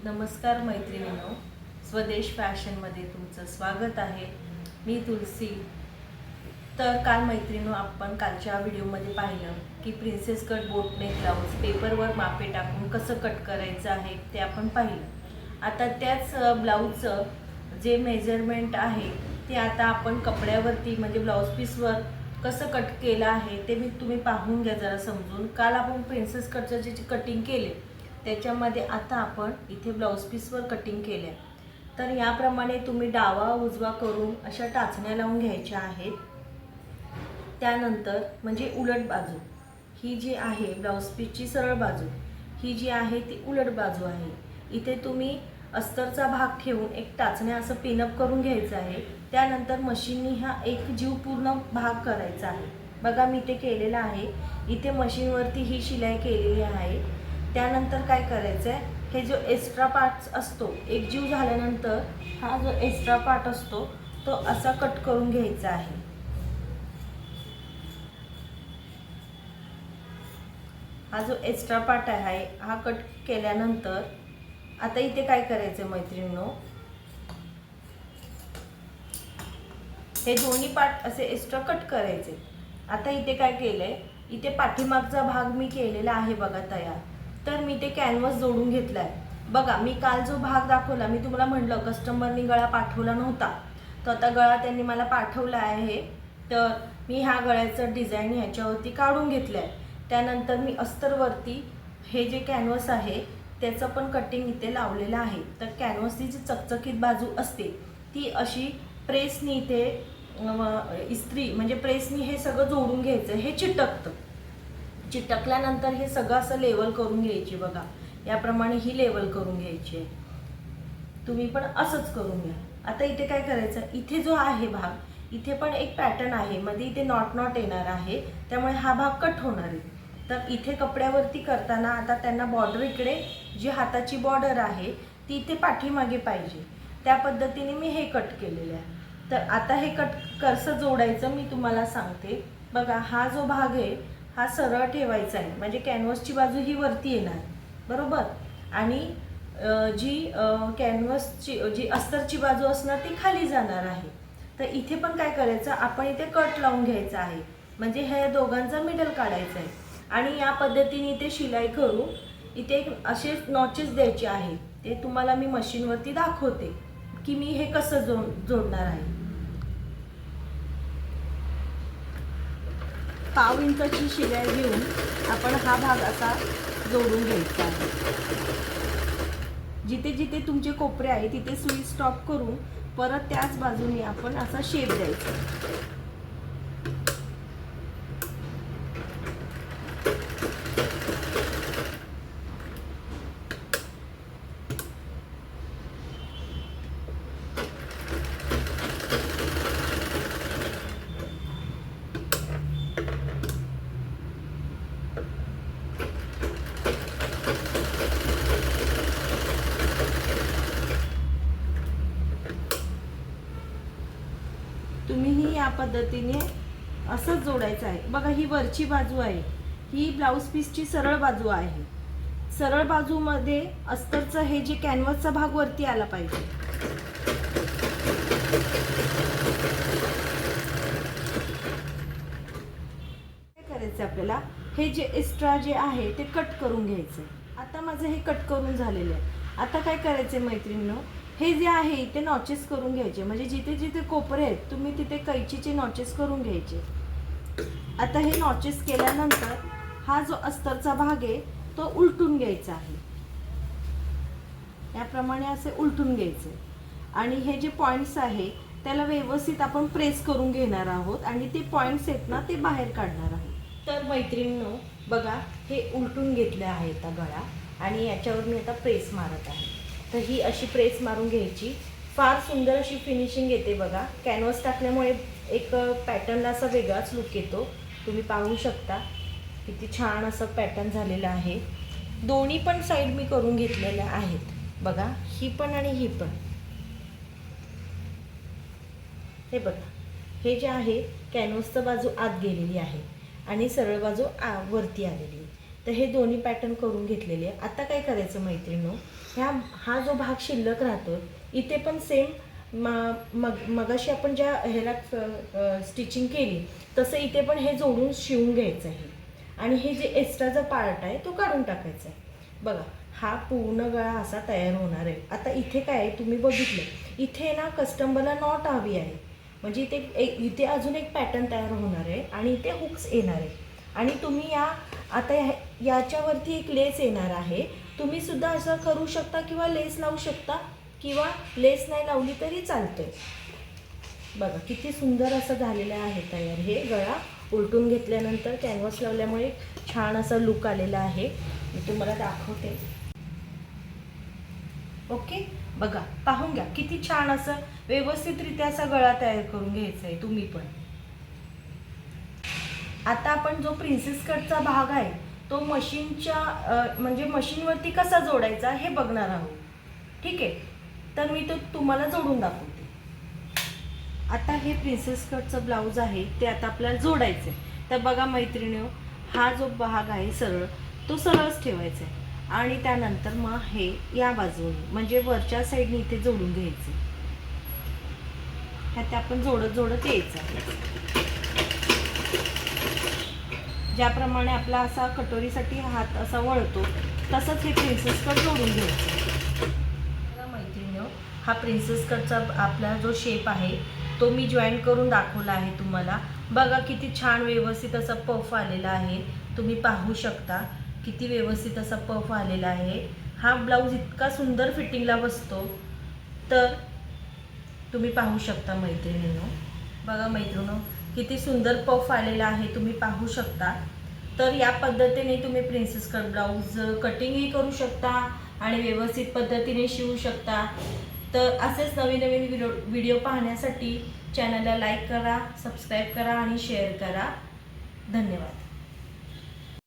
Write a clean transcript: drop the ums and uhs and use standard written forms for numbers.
नमस्कार मैत्रिणींनो, स्वदेश फॅशनमध्ये तुमचं स्वागत आहे. मी तुलसी. तर काल मैत्रिणींनो, आपण कालच्या व्हिडिओमध्ये पाहिलं की प्रिन्सेस कट बोटनेक ब्लाऊज पेपरवर मापे टाकून कसं कट करायचं आहे ते आपण पाहिलं. आता त्याच ब्लाऊजचं जे मेजरमेंट आहे ते आता आपण कपड्यावरती म्हणजे ब्लाऊज पीसवर कसं कट केलं आहे ते तुम्ही पाहून घ्या जरा समजून. काल आपण प्रिन्सेस कटचं जे कटिंग केले त्याच्यामध्ये आता आपण इथे ब्लाऊज पीसवर कटिंग केले. तर याप्रमाणे तुम्ही डावा उजवा करून अशा टाचण्या लावून घ्यायच्या आहेत. त्यानंतर म्हणजे उलट बाजू ही जी आहे ब्लाऊज पीसची सरळ बाजू, ही जी आहे ती उलट बाजू आहे. इथे तुम्ही अस्तरचा भाग ठेवून एक टाचण्या असं पिनअप करून घ्यायचं आहे. त्यानंतर मशीननी हा एक जीव पूर्ण भाग करायचा आहे. बघा मी ते केलेलं आहे. इथे मशीनवरती ही शिलाई केलेली आहे. त्यानंतर काय करायचं आहे, हे जो एक्स्ट्रा पार्ट असतो एक जीव झाल्यानंतर हा जो एक्स्ट्रा पार्ट असतो तो असा कट करून घ्यायचा आहे. हा जो एक्स्ट्रा पार्ट आहे हा कट केल्यानंतर आता इथे काय करायचं मैत्रिणींनो, हे दोन्ही पार्ट असे एक्स्ट्रा कट करायचे. आता इथे काय केलंय, इथे पाठीमागचा भाग मी केलेला आहे बघा तयार. तर मी ते कॅनव्हास जोडून घेतलाय. बघा मी काल जो भाग दाखवला, मी तुम्हाला म्हटलं कस्टमरनी गळा पाठवला नव्हता, तर आता गळा त्यांनी मला पाठवला आहे. तर मी ह्या गळ्याचं डिझाईन ह्याच्यावरती काढून घेतलंय. त्यानंतर मी अस्तरवरती हे जे कॅनव्हास आहे त्याचं पण कटिंग इथे लावलेलं आहे. तर कॅनव्हासची जी चकचकीत बाजू असते ती अशी प्रेसनी इथे इस्त्री म्हणजे प्रेसनी हे सगळं जोडून घ्यायचं. हे चिटकल्यानंतर हे सगळं असं लेवल करून घ्यायची. बघा याप्रमाणे ही लेवल करून घ्यायची आहे. तुम्ही पण असंच करून घ्या. आता इथे काय करायचं, इथे जो आहे भाग इथे पण एक पॅटर्न आहे, मध्ये इथे नॉट येणार आहे, त्यामुळे हा भाग कट होणार आहे. तर इथे कपड्यावरती करताना आता त्यांना बॉर्डर इकडे जी हाताची बॉर्डर आहे ती इथे पाठीमागे पाहिजे, त्या पद्धतीने मी हे कट केलेलं आहे. तर आता हे कट कसं जोडायचं मी तुम्हाला सांगते. बघा हा जो भाग आहे हा सरळ ठेवायचा आहे, म्हणजे कॅनव्हासची बाजू ही वरती येणार बरोबर, आणि जी कॅनव्हासची जी अस्तरची बाजू असणार ती खाली जाणार आहे. तर इथे पण काय करायचं, आपण इथे कट लावून घ्यायचा आहे, म्हणजे हे दोघांचा मिडल काढायचा आहे. आणि या पद्धतीने इथे शिलाई करून इथे असे नॉचेस द्यायचे आहे. ते तुम्हाला मी मशीनवरती दाखवते की मी हे कसं जोडणार आहे. 1/2 इंचाची शिलाई घेऊन आपण हा भाग असा जोडून घ्यायचा आहे. जिथे जिथे तुमचे कोपरे आहे तिथे सुई स्टॉप करून परत त्याच बाजूने आपण असा शेप द्यायचा. तुम्हीही या पद्धतीने असंच जोडायचं आहे. बघा ही वरची बाजू आहे, ही ब्लाऊज पीसची सरळ बाजू आहे. सरळ बाजूमध्ये अस्तरचं हे जे कॅनव्हासचा भाग वरती आला पाहिजे. काय करायचं आपल्याला, हे जे एक्स्ट्रा जे आहे ते कट करून घ्यायचं. आता माझं हे कट करून झालेलं आहे. आता काय करायचं मैत्रिणींनो, हे जे आहे ते नॉचेस करून घ्यायचे, म्हणजे जिथे जिथे कोपरे आहेत तुम्ही तिथे कैचीचे नॉचेस करून घ्यायचे. आता हे नॉचेस केल्यानंतर हा जो अस्तरचा भाग आहे तो उलटून घ्यायचा आहे. याप्रमाणे असे उलटून घ्यायचे आणि हे जे पॉइंट्स आहे त्याला व्यवस्थित आपण प्रेस करून घेणार आहोत आणि ते पॉइंट्स आहेत ना ते बाहेर काढणार आहोत. तर मैत्रिणींनो बघा, हे उलटून घेतले आहे आता गळा, आणि याच्यावर मी आता प्रेस मारत आहे. तर ही अशी प्रेस मारून घ्यायची. फार सुंदर अशी फिनिशिंग येते बघा. कॅनव्हास टाकल्यामुळे एक पॅटर्नला असा वेगळाच लुक येतो. तुम्ही पाहू शकता किती छान असं पॅटर्न झालेलं आहे. दोन्ही पण साईड मी करून घेतलेल्या आहेत बघा, ही पण आणि ही पण. हे बघा, हे जे आहे कॅनव्हासचं बाजू आत गेलेली आहे आणि सरळ बाजू वरती आलेली आहे. तर हे दोन्ही पॅटर्न करून घेतलेले आहे. आता काय करायचं मैत्रिणींनो, हा जो भाग शिल्लक राहतो इथे पण सेम मगाशी आपण ज्या ह्याला स्टिचिंग केली तसं इथे पण हे जोडून शिवून घ्यायचं आहे आणि हे जे एक्स्ट्राचा पार्ट आहे तो काढून टाकायचा आहे. बघा हा पूर्ण गळा असा तयार होणार आहे. आता इथे काय आहे तुम्ही बघितलं, इथे ना कस्टमरला नॉट हवी आहे, म्हणजे इथे अजून एक पॅटर्न तयार होणार आहे आणि इथे हुक्स येणार आहे आणि तुम्ही आता याच्यावरती एक लेस येणार आहे. तुम्ही सुद्धा असं करू शकता किंवा लेस लावू शकता किंवा लेस नाही लावली तरी चालतंय. बघा किती सुंदर असं झालेलं आहे तयार. हे गळा उलटून घेतल्यानंतर कॅनव्हास लावल्यामुळे छान असा लुक आलेला आहे. मी तुम्हाला दाखवते. ओके, बघा पाहून घ्या किती छान असं व्यवस्थितरित्या असा गळा तयार करून घ्यायचा आहे तुम्ही पण. आता आपण जो प्रिन्सेस कटचा भाग आहे तो मशीनच्या म्हणजे मशीनवरती कसा जोडायचा हे बघणार आहोत. ठीक आहे, तर मी तो तुम्हाला जोडून दाखवते. आता हे प्रिन्सेस कटचं ब्लाऊज आहे ते आता आपल्याला जोडायचं आहे. तर बघा मैत्रिणींनो, हा जो भाग आहे सरळ तो सरळच ठेवायचा आहे आणि त्यानंतर मग हे या बाजूने म्हणजे वरच्या साईडने इथे जोडून घ्यायचे. ह्यात आपण जोडत यायचं. ज्याप्रमाणे आपला असा कटोरीसाठी हात असा वळतो तसंच हे प्रिन्सेस कट जोडून घ्यायचं. मैत्रिणींनो, हा प्रिन्सेस कटचा आपला जो शेप आहे तो मी जॉईन करून दाखवला आहे तुम्हाला. बघा किती छान व्यवस्थित असा पफ आलेला आहे. तुम्ही पाहू शकता किती व्यवस्थित असा पफ आलेला आहे. हा ब्लाऊज इतका सुंदर फिटिंगला बसतो तर तुम्ही पाहू शकता मैत्रिणींनो. बघा मैत्रिणींनो किती सुंदर पफ आलेला आहे तुम्ही पाहू शकता. तर या पद्धतीने तुम्ही प्रिन्सेस कट ब्लाऊज कटिंगही करू शकता आणि व्यवस्थित पद्धतीने शिवू शकता. तर असेच नवीन नवीन व्हिडिओ पाहण्यासाठी चॅनलला लाईक करा, सबस्क्राईब करा आणि शेअर करा. धन्यवाद.